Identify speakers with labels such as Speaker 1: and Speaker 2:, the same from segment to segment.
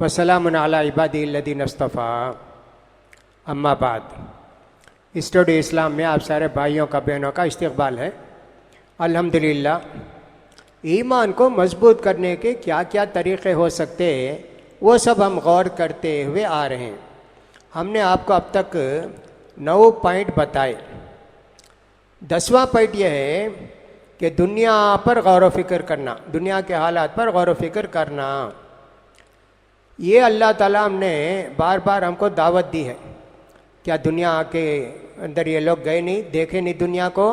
Speaker 1: वसलामुन अला इबादिल्लज़ीना इस्तफ़ा, अम्मा बाद। स्टूडियो इस्लाम में आप सारे भाइयों का बहनों का इस्तकबाल है। अल्हम्दुलिल्लाह, ईमान को मजबूत करने के क्या क्या तरीक़े हो सकते हैं वो सब हम गौर करते हुए आ रहे हैं। हमने आपको अब तक 9 पॉइंट बताए। 10वां पॉइंट यह है कि दुनिया पर गौर व फिक्र करना, दुनिया के हालात पर गौर व फिक्र करना। ये अल्लाह ताला ने बार बार हमको दावत दी है। क्या दुनिया के अंदर ये लोग गए नहीं, देखे नहीं दुनिया को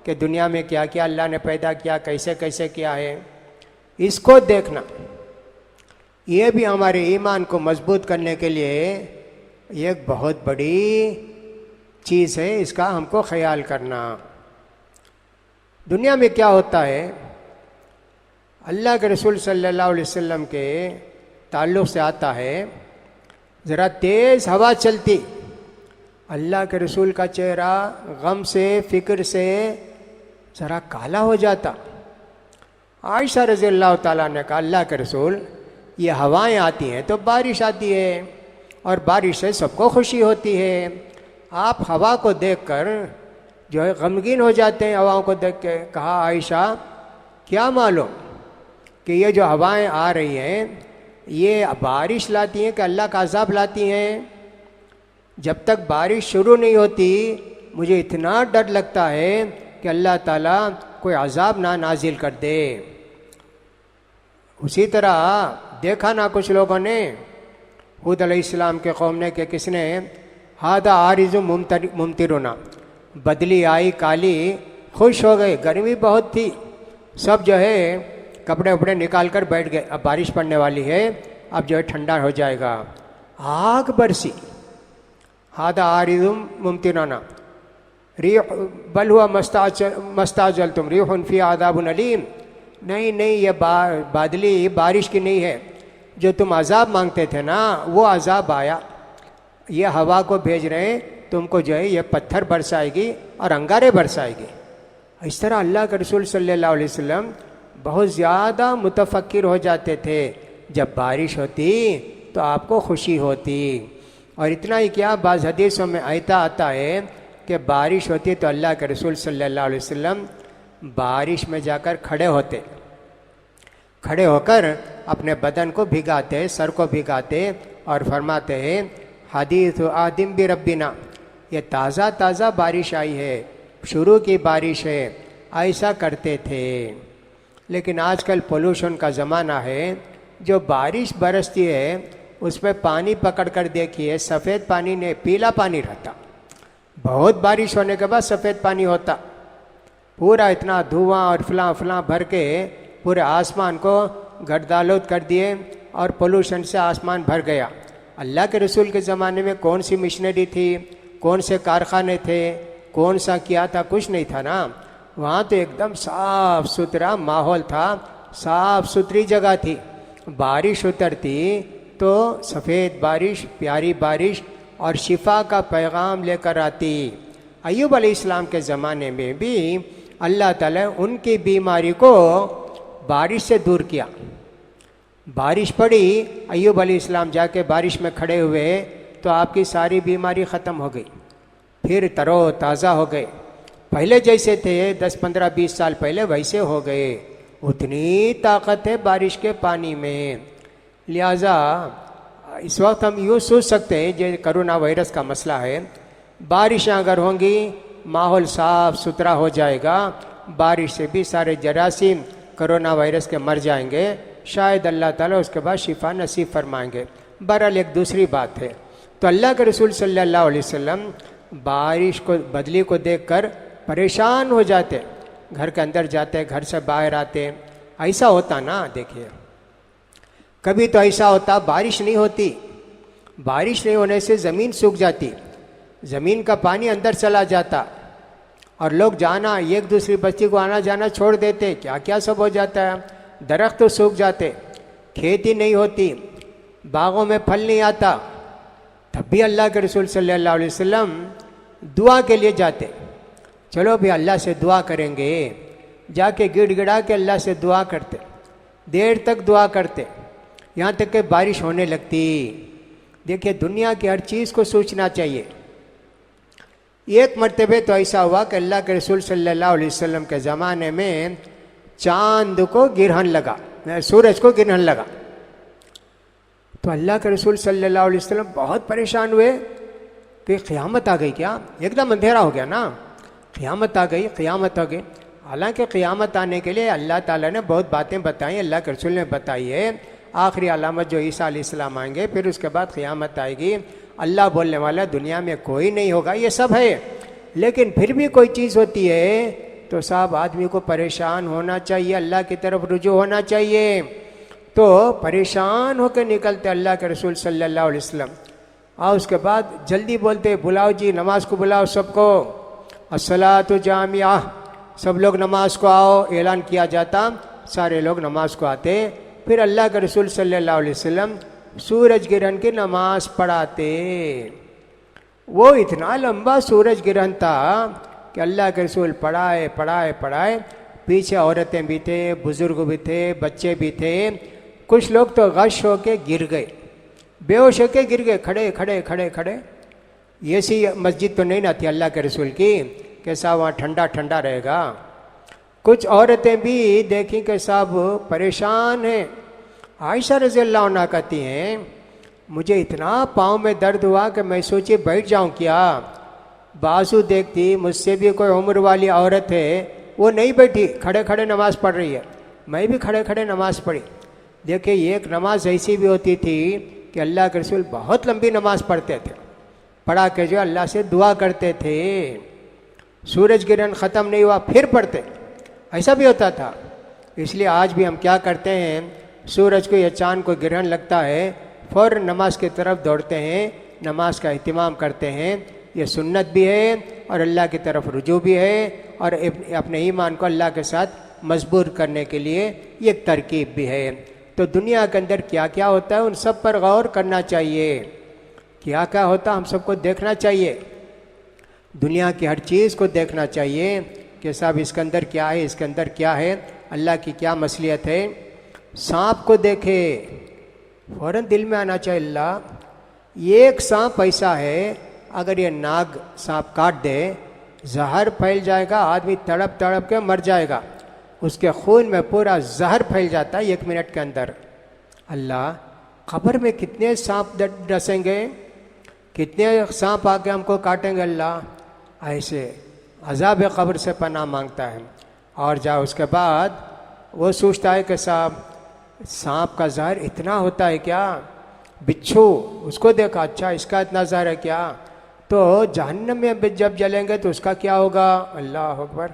Speaker 1: कि दुनिया में क्या क्या अल्लाह ने पैदा किया, कैसे कैसे किया है। इसको देखना ये भी हमारे ईमान को मजबूत करने के लिए एक बहुत बड़ी चीज़ है। इसका हमको ख्याल करना। दुनिया में क्या होता है, अल्लाह के रसूल सल्लल्लाहु अलैहि वसल्लम के ताल्लुक़ से आता है। ज़रा तेज़ हवा चलती, अल्लाह के रसूल का चेहरा गम से, फ़िक्र से ज़रा काला हो जाता। आयशा रज़ी अल्लाह ताला ने कहा, अल्लाह के रसूल, ये हवाएं आती हैं तो बारिश आती है और बारिश से सबको खुशी होती है। आप हवा को देखकर जो है गमगीन हो जाते हैं हवाओं को देख के। कहा, आयशा क्या मालूम कि ये जो हवाएं आ रही हैं ये बारिश लाती हैं कि अल्लाह का अज़ाब लाती हैं। जब तक बारिश शुरू नहीं होती मुझे इतना डर लगता है कि अल्लाह ताला कोई अज़ाब ना नाजिल कर दे। उसी तरह देखा ना कुछ लोगों ने, हूद अलैहिस्सलाम के कौम ने कि किसने, हादा आरिज़ु मुमतिरुना, बदली आई काली, खुश हो गए, गर्मी बहुत थी, सब जो है कपड़े वपड़े निकाल कर बैठ गए। अब बारिश पड़ने वाली है, अब जो है ठंडा हो जाएगा। आग बरसी, हादा आरिज़ुम मुमतिराना रीह बल हुआ मस्ताजल तुम रीहुन फी आदाबुन अलीम। नहीं नहीं, ये बादली बारिश की नहीं है, जो तुम अजाब मांगते थे ना वो अजाब आया। ये हवा को भेज रहे हैं, तुमको जो है ये पत्थर बरसाएगी और अंगारे बरसाएगी। इस तरह अल्लाह के रसूल सल्लल्लाहु अलैहि वसल्लम बहुत ज़्यादा मुतफक्किर हो जाते थे। जब बारिश होती तो आपको खुशी होती। और इतना ही क्या, बाज़ हदीसों में ऐसा आता है कि बारिश होती तो अल्लाह के रसूल सल्लल्लाहु अलैहि वसल्लम बारिश में जाकर खड़े होकर अपने बदन को भिगाते, सर को भिगाते और फरमाते हैं, हदीस आदिम भी रब्बिना, ये ताज़ा ताज़ा बारिश आई है, शुरू की बारिश है। ऐसा करते थे। लेकिन आजकल पोल्यूशन का ज़माना है, जो बारिश बरसती है उसमें पानी पकड़ कर देखिए, सफ़ेद पानी नहीं पीला पानी रहता। बहुत बारिश होने के बाद सफ़ेद पानी होता। पूरा इतना धुआं और फलां भर के पूरे आसमान को गर्दालूद कर दिए और पोल्यूशन से आसमान भर गया। अल्लाह के रसूल के ज़माने में कौन सी मशीनरी थी, कौन से कारखाने थे, कौन सा किया था, कुछ नहीं था ना। वहाँ तो एकदम साफ़ सुथरा माहौल था, साफ़ सुथरी जगह थी। बारिश उतरती तो सफ़ेद बारिश, प्यारी बारिश और शिफा का पैगाम लेकर आती। अय्यूब अलैहिस्सलाम के ज़माने में भी अल्लाह ताला उनकी बीमारी को बारिश से दूर किया। बारिश पड़ी, अय्यूब अलैहिस्सलाम जाके बारिश में खड़े हुए तो आपकी सारी बीमारी ख़त्म हो गई, फिर तरो ताज़ा हो गए। पहले जैसे थे 10, 15, 20 साल पहले वैसे हो गए। उतनी ताकत है बारिश के पानी में। लिहाजा इस वक्त हम यूँ सोच सकते हैं, जो कोरोना वायरस का मसला है, बारिशें अगर होंगी माहौल साफ़ सुथरा हो जाएगा, बारिश से भी सारे जरासीम कोरोना वायरस के मर जाएंगे। शायद अल्लाह ताला उसके बाद शिफा नसीब फरमाएंगे। बहरहाल एक दूसरी बात है। तो अल्लाह के रसूल सल्लल्लाहु अलैहि वसल्लम बारिश को, बदली को देखकर परेशान हो जाते, घर के अंदर जाते, घर से बाहर आते। ऐसा होता ना, देखिए कभी तो ऐसा होता बारिश नहीं होती, बारिश नहीं होने से ज़मीन सूख जाती, ज़मीन का पानी अंदर चला जाता और लोग जाना, एक दूसरी बस्ती को आना जाना छोड़ देते, क्या क्या सब हो जाता है। दरख्त तो सूख जाते, खेती नहीं होती, बागों में फल नहीं आता। तब भी अल्लाह के रसूल सल्लल्लाहु अलैहि वसल्लम दुआ के लिए जाते। चलो भी अल्लाह से दुआ करेंगे, जाके गिड़गिड़ा के अल्लाह से दुआ करते, देर तक दुआ करते, यहाँ तक कि बारिश होने लगती। देखिए दुनिया की हर चीज़ को सोचना चाहिए। एक मरतबे तो ऐसा हुआ कि अल्लाह के रसूल सल्लल्लाहु अलैहि वसल्लम के ज़माने में चांद को गिरहन लगा, सूरज को गिरहन लगा। तो अल्लाह के रसूल सल्लल्लाहु अलैहि वसल्लम बहुत परेशान हुए कि क़यामत आ गई क्या, एकदम अंधेरा हो गया ना, क़यामत आ गई, क़यामत आ गई। हालांकि क़यामत आने के लिए अल्लाह ताला ने बहुत बातें बताई, अल्लाह के रसूल ने बताई है। आखिरी अलामत जो ईसा अलैहिस्सलाम आएंगे, फिर उसके बाद क़यामत आएगी। अल्लाह बोलने वाला दुनिया में कोई नहीं होगा, ये सब है। लेकिन फिर भी कोई चीज़ होती है तो साहब आदमी को परेशान होना चाहिए, अल्लाह की तरफ रुजू होना चाहिए। तो परेशान होकर निकलते अल्लाह के रसूल सल्लल्लाहु अलैहि वसल्लम, और उसके बाद जल्दी बोलते बुलाओ जी, नमाज को बुलाओ सबको, अस्सलातु जामिया, सब लोग नमाज को आओ, ऐलान किया जाता, सारे लोग नमाज को आते। फिर अल्लाह के रसूल सल्लल्लाहु अलैहि वसल्लम सूरज ग्रहण की नमाज पढ़ाते। वो इतना लंबा सूरज ग्रहण था कि अल्लाह के रसूल पढ़ाए पढ़ाए पढ़ाए, पीछे औरतें भी थे, बुजुर्ग भी थे, बच्चे भी थे। कुछ लोग तो गश होके गिर गए, बेहोश होके गिर गए, खड़े खड़े खड़े खड़े। ऐसी मस्जिद तो नहीं ना थी अल्लाह के रसूल की, कैसा वहाँ ठंडा ठंडा रहेगा। कुछ औरतें भी देखी कि साहब परेशान हैं। आयशा रज़ी अल्लाह अन्हा कहती हैं मुझे इतना पाँव में दर्द हुआ कि मैं सोची बैठ जाऊं क्या। बाजू देखती, मुझसे भी कोई उम्र वाली औरत है, वो नहीं बैठी, खड़े खड़े नमाज़ पढ़ रही है। मैं भी खड़े खड़े नमाज़ पढ़ी। देखिए एक नमाज ऐसी भी होती थी कि अल्लाह के रसूल बहुत लंबी नमाज पढ़ते थे, पढ़ा के जो अल्लाह से दुआ करते थे। सूरज ग्रहण ख़त्म नहीं हुआ फिर पढ़ते, ऐसा भी होता था। इसलिए आज भी हम क्या करते हैं, सूरज को या चाँद को ग्रहण लगता है, फ़ौरन नमाज की तरफ दौड़ते हैं, नमाज का एहतिमाम करते हैं। ये सुन्नत भी है और अल्लाह की तरफ रुजू भी है, और अपने ईमान को अल्लाह के साथ मजबूर करने के लिए ये एक तरकीब भी है। तो दुनिया के अंदर क्या क्या होता है उन सब पर गौर करना चाहिए। क्या क्या होता हम सबको देखना चाहिए, दुनिया की हर चीज़ को देखना चाहिए कि साहब इसके अंदर क्या है, इसके अंदर क्या है, अल्लाह की क्या मसलियत है। सांप को देखे फ़ौरन दिल में आना चाहिए अल्लाह, एक सांप ऐसा है अगर ये नाग सांप काट दे, जहर फैल जाएगा, आदमी तड़प तड़प के मर जाएगा, उसके खून में पूरा जहर फैल जाता है 1 मिनट के अंदर। अल्लाह कब्र में कितने सांप डसेंगे, कितने सांप आके हमको काटेंगे। अल्लाह ऐसे अज़ाब कब्र से पनाह मांगता है। और जा उसके बाद वो सोचता है कि साहब सांप का जहर इतना होता है क्या, बिच्छू उसको देखा, अच्छा इसका इतना जहर है क्या, तो जहन्नम में जब जलेंगे तो उसका क्या होगा। अल्लाह अकबर,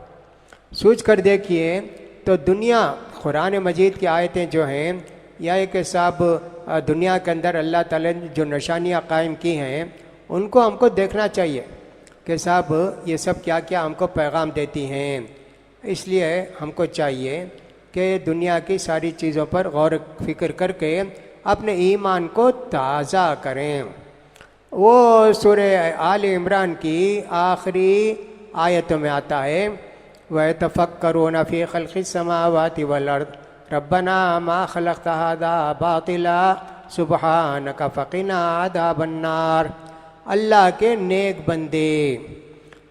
Speaker 1: सोच कर देखिए। तो दुनिया कुरान मजीद की आयतें जो हैं, या एक साहब दुनिया के अंदर अल्लाह ताला ने जो निशानियाँ कायम की हैं उनको हमको देखना चाहिए कि साहब ये सब क्या क्या हमको पैगाम देती हैं। इसलिए हमको चाहिए कि दुनिया की सारी चीज़ों पर गौर फिक्र करके अपने ईमान को ताज़ा करें। वो सूरह आल इमरान की आखिरी आयतों में आता है, वह तफक्करून फी खल्क़िस समावाति वल अर्द रब्बना मा खलक़्त हाज़ा बातिला सुब्हानका फ़क़िना अज़ाबन्नार। अल्लाह के नेक बंदे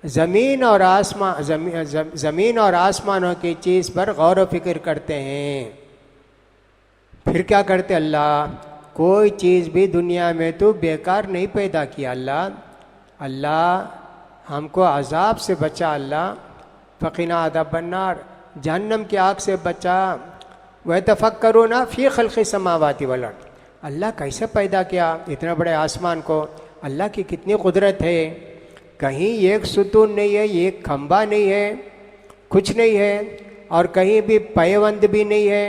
Speaker 1: ज़मीन और आसमानों की चीज़ पर गौर व फिक्र करते हैं। फिर क्या करते, अल्लाह कोई चीज़ भी दुनिया में तो बेकार नहीं पैदा किया। अल्लाह हमको अजाब से बचा, अल्लाह फ़क़िना अज़ाबन्नार, जहन्नम की आग से बचा। वह तफ़क्करूना फ़ी ख़ल्क़िस समावाति वल अर्द, अल्लाह कैसे पैदा किया इतने बड़े आसमान को, अल्लाह की कितनी कुदरत है। कहीं एक सुतून नहीं है, एक खंबा नहीं है, कुछ नहीं है, और कहीं भी पैबंद भी नहीं है।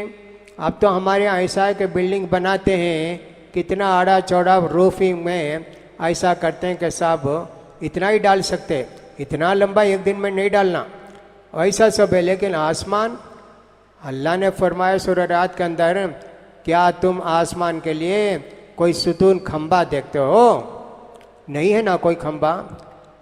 Speaker 1: अब तो हमारे यहाँ ऐसा है कि बिल्डिंग बनाते हैं कितना आड़ा चौड़ा रूफिंग में ऐसा करते हैं कि साहब इतना ही डाल सकते, इतना लंबा एक दिन में नहीं डालना, ऐसा सब है। लेकिन आसमान, अल्लाह ने फरमाया सूरह रात के अंदर, क्या तुम आसमान के लिए कोई सुतून खंबा देखते हो? नहीं है ना कोई खंबा।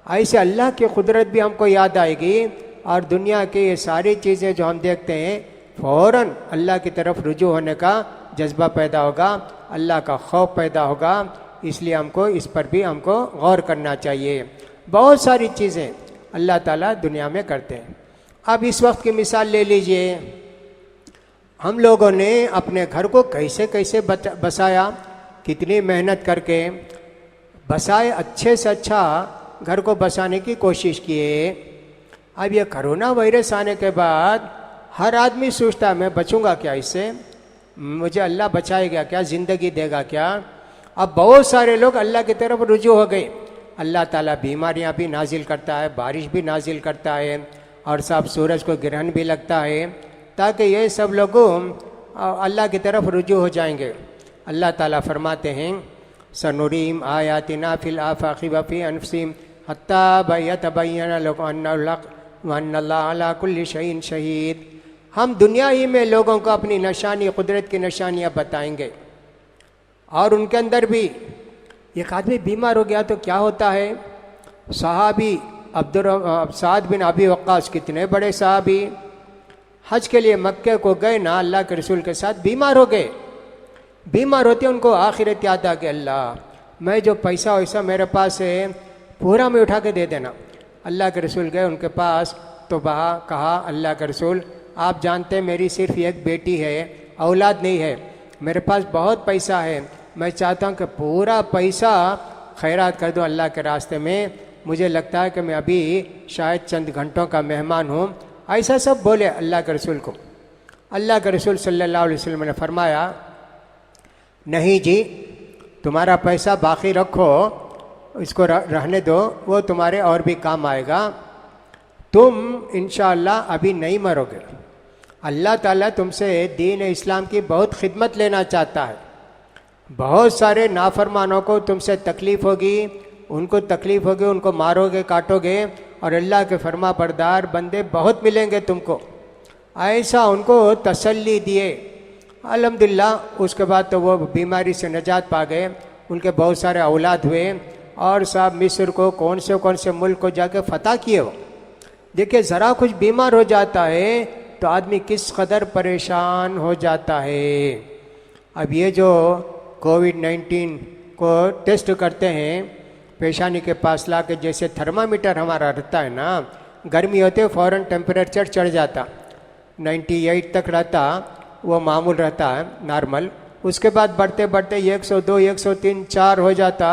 Speaker 1: ऐसे अल्लाह की कुदरत भी हमको याद आएगी और दुनिया की ये सारी चीज़ें जो हम देखते हैं फौरन अल्लाह की तरफ रुजू होने का जज्बा पैदा होगा, अल्लाह का खौफ पैदा होगा। इसलिए हमको इस पर भी हमको गौर करना चाहिए। बहुत सारी चीज़ें अल्लाह ताला दुनिया में करते हैं। अब इस वक्त की मिसाल ले लीजिए, हम लोगों ने अपने घर को कैसे कैसे बसाया, कितनी मेहनत करके बसाए, अच्छे से अच्छा घर को बसाने की कोशिश किए। अब ये कोरोना वायरस आने के बाद हर आदमी सोचता मैं बचूंगा क्या इससे, मुझे अल्लाह बचाएगा क्या, ज़िंदगी देगा क्या। अब बहुत सारे लोग अल्लाह की तरफ रुजू हो गए। अल्लाह ताला बीमारियां भी नाजिल करता है, बारिश भी नाजिल करता है और सब सूरज को ग्रहण भी लगता है, ताकि ये सब लोग अल्लाह की तरफ रुजू हो जाएंगे। अल्लाह ताला फरमाते हैं, सनुरीम आयातिना फिल आफाक़ि व फ़ी अनफुसिहिम हत्ता यतबय्यन लहुम अन्नहुल हक़ व अन्नल्लाह अला कुल्लि शैइन शहीद। हम दुनिया ही में लोगों को अपनी निशानी, कुदरत की निशानियाँ बताएंगे। और उनके अंदर भी एक आदमी बीमार हो गया तो क्या होता है, सहाबी साद बिन अबी वक्कास, कितने बड़े सहाबी, हज के लिए मक्के को गए ना, अल्लाह के रसूल के साथ बीमार हो गए। बीमार होते उनको आखिरत याद आ गई, अल्लाह मैं जो पैसा वैसा मेरे पास है पूरा में उठा के दे देना। अल्लाह के रसूल गए उनके पास तो कहा, अल्लाह के रसूल आप जानते हैं मेरी सिर्फ एक बेटी है, औलाद नहीं है, मेरे पास बहुत पैसा है, मैं चाहता हूँ कि पूरा पैसा खैरात कर दूँ अल्लाह के रास्ते में, मुझे लगता है कि मैं अभी शायद चंद घंटों का मेहमान हूँ। ऐसा सब बोले अल्लाह के रसूल को। अल्लाह के रसूल सल्लल्लाहु अलैहि वसल्लम ने फरमाया, नहीं जी, तुम्हारा पैसा बाकी रखो, इसको रहने दो, वो तुम्हारे और भी काम आएगा, तुम इंशाअल्लाह अभी नहीं मरोगे। अल्लाह ताला तुमसे दीन इस्लाम की बहुत खिदमत लेना चाहता है। बहुत सारे नाफरमानों को तुमसे तकलीफ़ होगी, उनको तकलीफ़ होगी, उनको मारोगे, काटोगे, और अल्लाह के फरमा बरदार बंदे बहुत मिलेंगे तुमको। ऐसा उनको तसल्ली दिए। अल्हम्दुलिल्लाह उसके बाद तो वो बीमारी से निजात पा गए, उनके बहुत सारे औलाद हुए और साहब मिस्र को कौन से मुल्क को जाके फ़तह किए वो। देखिए ज़रा कुछ बीमार हो जाता है तो आदमी किस कदर परेशान हो जाता है। अब ये जो कोविड-19 को टेस्ट करते हैं पेशानी के पास ला के, जैसे थर्मामीटर हमारा रहता है ना, गर्मी होते फ़ौरन टेम्परेचर चढ़ जाता, 98 तक रहता, वो मामूल रहता है नॉर्मल, उसके बाद बढ़ते बढ़ते 102, 103, 4 हो जाता,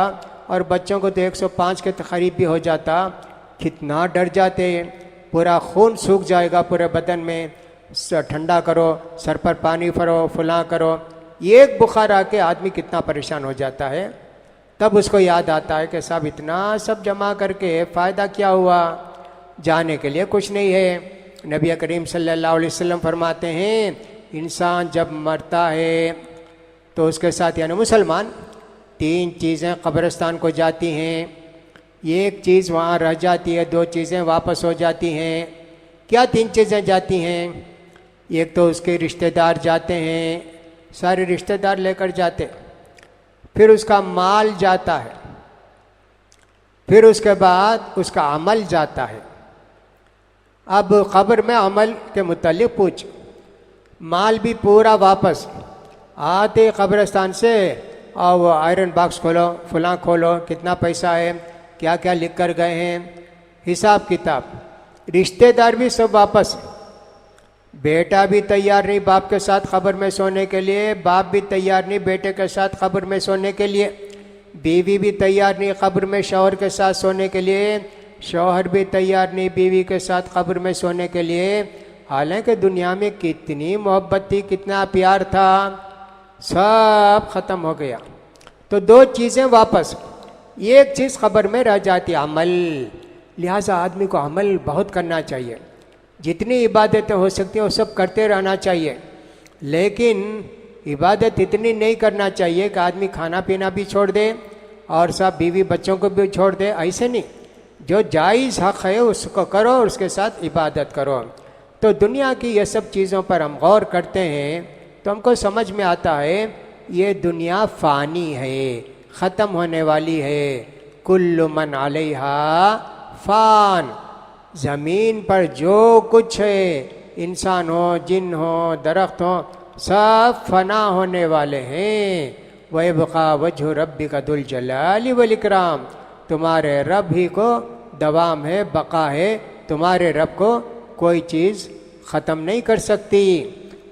Speaker 1: और बच्चों को तो 105 के करीब भी हो जाता। कितना डर जाते, पूरा खून सूख जाएगा पूरे बदन में, ठंडा करो, सर पर पानी भरो, फुला करो, एक बुखार आके आदमी कितना परेशान हो जाता है। तब उसको याद आता है कि साहब इतना सब जमा करके फ़ायदा क्या हुआ, जाने के लिए कुछ नहीं है। नबी करीम सल्लल्लाहु अलैहि वसल्लम फरमाते हैं, इंसान जब मरता है तो उसके साथ यानी मुसलमान 3 चीज़ें कब्रिस्तान को जाती हैं, एक चीज़ वहाँ रह जाती है, 2 चीज़ें वापस हो जाती हैं। क्या 3 चीज़ें जाती हैं? एक तो उसके रिश्तेदार जाते हैं, सारे रिश्तेदार लेकर जाते, फिर उसका माल जाता है, फिर उसके बाद उसका अमल जाता है। अब क़ब्र में अमल के मुतालिक पूछ, माल भी पूरा वापस आते कब्रिस्तान से, और वो आयरन बॉक्स खोलो, फुला खोलो, कितना पैसा है, क्या क्या लिख कर गए हैं, हिसाब किताब। रिश्तेदार भी सब वापस, बेटा भी तैयार नहीं बाप के साथ क़ब्र में सोने के लिए, बाप भी तैयार नहीं बेटे के साथ क़ब्र में सोने के लिए, बीवी भी तैयार नहीं क़ब्र में शौहर के साथ सोने के लिए, शौहर भी तैयार नहीं बीवी के साथ क़ब्र में सोने के लिए। हालांकि दुनिया में कितनी मोहब्बत थी, कितना प्यार था, सब ख़त्म हो गया। तो 2 चीज़ें वापस, एक चीज़ क़ब्र में रह जाती, अमल। लिहाजा आदमी को अमल बहुत करना चाहिए, जितनी इबादतें हो सकती हैं वो सब करते रहना चाहिए। लेकिन इबादत इतनी नहीं करना चाहिए कि आदमी खाना पीना भी छोड़ दे और सब बीवी बच्चों को भी छोड़ दे, ऐसे नहीं। जो जायज़ हक़ है उसको करो और उसके साथ इबादत करो। तो दुनिया की ये सब चीज़ों पर हम गौर करते हैं तो हमको समझ में आता है ये दुनिया फ़ानी है, ख़त्म होने वाली है। कुल्लु मन अलैहा फ़ान, ज़मीन पर जो कुछ है, इंसान हो, जिन हो, दरख्त हो, सब फना होने वाले हैं। वयबक़ा वजहु रब्बिका दुल जलाली वल इकराम, तुम्हारे रब ही को दवाम है, बका है। तुम्हारे रब को कोई चीज़ ख़त्म नहीं कर सकती।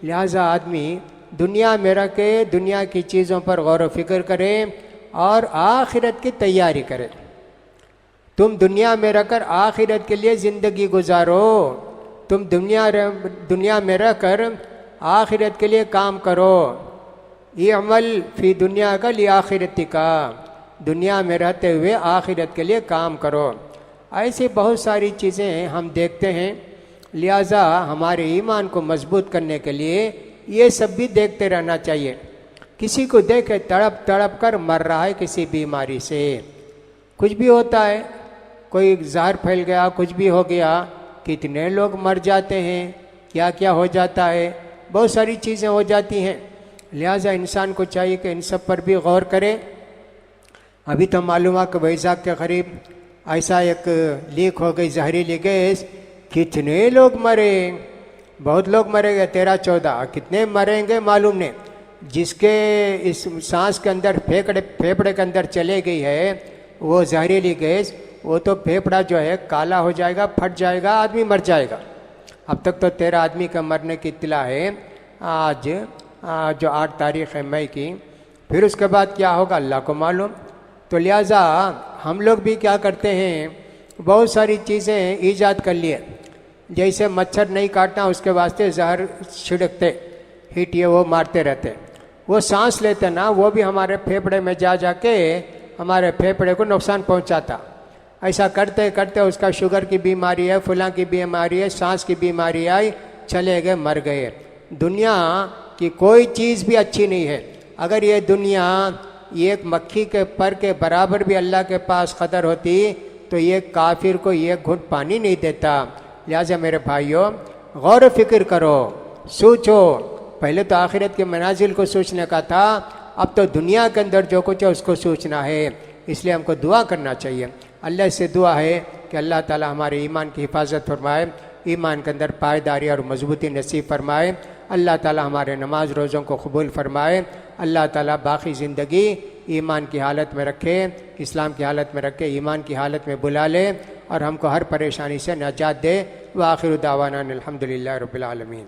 Speaker 1: लिहाजा आदमी दुनिया में रह के दुनिया की चीज़ों पर गौर व फिक्र करे और आखिरत की तैयारी करे। तुम दुनिया में रहकर आखिरत के लिए ज़िंदगी गुजारो। तुम दुनिया में रहकर आखिरत के लिए काम करो। ये अमल फ़ी दुनिया का लिए आखिरती का, दुनिया में रहते हुए आखिरत के लिए काम करो। ऐसी बहुत सारी चीज़ें हम देखते हैं। लिहाजा हमारे ईमान को मजबूत करने के लिए ये सब भी देखते रहना चाहिए। किसी को देखे तड़प तड़प कर मर रहा है किसी बीमारी से, कुछ भी होता है, कोई जहर फैल गया, कुछ भी हो गया, कितने लोग मर जाते हैं, क्या क्या हो जाता है, बहुत सारी चीज़ें हो जाती हैं। लिहाजा इंसान को चाहिए कि इन सब पर भी गौर करे। अभी तो मालूम है कि वैशाख के करीब ऐसा एक लीक हो गई जहरीली गैस, कितने लोग मरे, बहुत लोग मरेंगे, 13-14, कितने मरेंगे मालूम नहीं। जिसके इस सांस के अंदर फेफड़े के अंदर चले गई है वो जहरीली गैस, वो तो फेफड़ा जो है काला हो जाएगा, फट जाएगा, आदमी मर जाएगा। अब तक तो 13 आदमी का मरने की इत्तला है आज जो 8 तारीख़ है मई की। फिर उसके बाद क्या होगा अल्लाह को मालूम। तो लिहाजा हम लोग भी क्या करते हैं, बहुत सारी चीज़ें ईजाद कर लिए। जैसे मच्छर नहीं काटना उसके वास्ते जहर छिड़कते, हीट ये वो मारते रहते, वो सांस लेते ना, वो भी हमारे फेफड़े में जा के हमारे फेफड़े को नुकसान पहुंचाता। ऐसा करते करते उसका शुगर की बीमारी है, फुला की बीमारी है, सांस की बीमारी आई, चले गए, मर गए। दुनिया की कोई चीज़ भी अच्छी नहीं है। अगर ये दुनिया ये एक मक्खी के पर के बराबर भी अल्लाह के पास कदर होती तो ये काफिर को ये घुट पानी नहीं देता। लिहाजा मेरे भाइयों गौर फिक्र करो, सोचो। पहले तो आखिरत के मनाजिल को सोचने का था, अब तो दुनिया के अंदर जो कुछ है उसको सोचना है। इसलिए हमको दुआ करना चाहिए। अल्लाह से दुआ है कि अल्लाह ताला हमारे ईमान की हिफाजत फरमाए, ईमान के अंदर पायदारी और मजबूती नसीब फरमाए। अल्लाह ताला हमारे नमाज रोज़ों को कबूल फरमाए। अल्लाह ताला बाकी ज़िंदगी ईमान की हालत में रखे, इस्लाम की हालत में रखे, ईमान की हालत में बुला ले और हमको हर परेशानी से निजात दे। व आखिर दावाना अल्हम्दुलिल्लाहि रब्बिल आलमीन।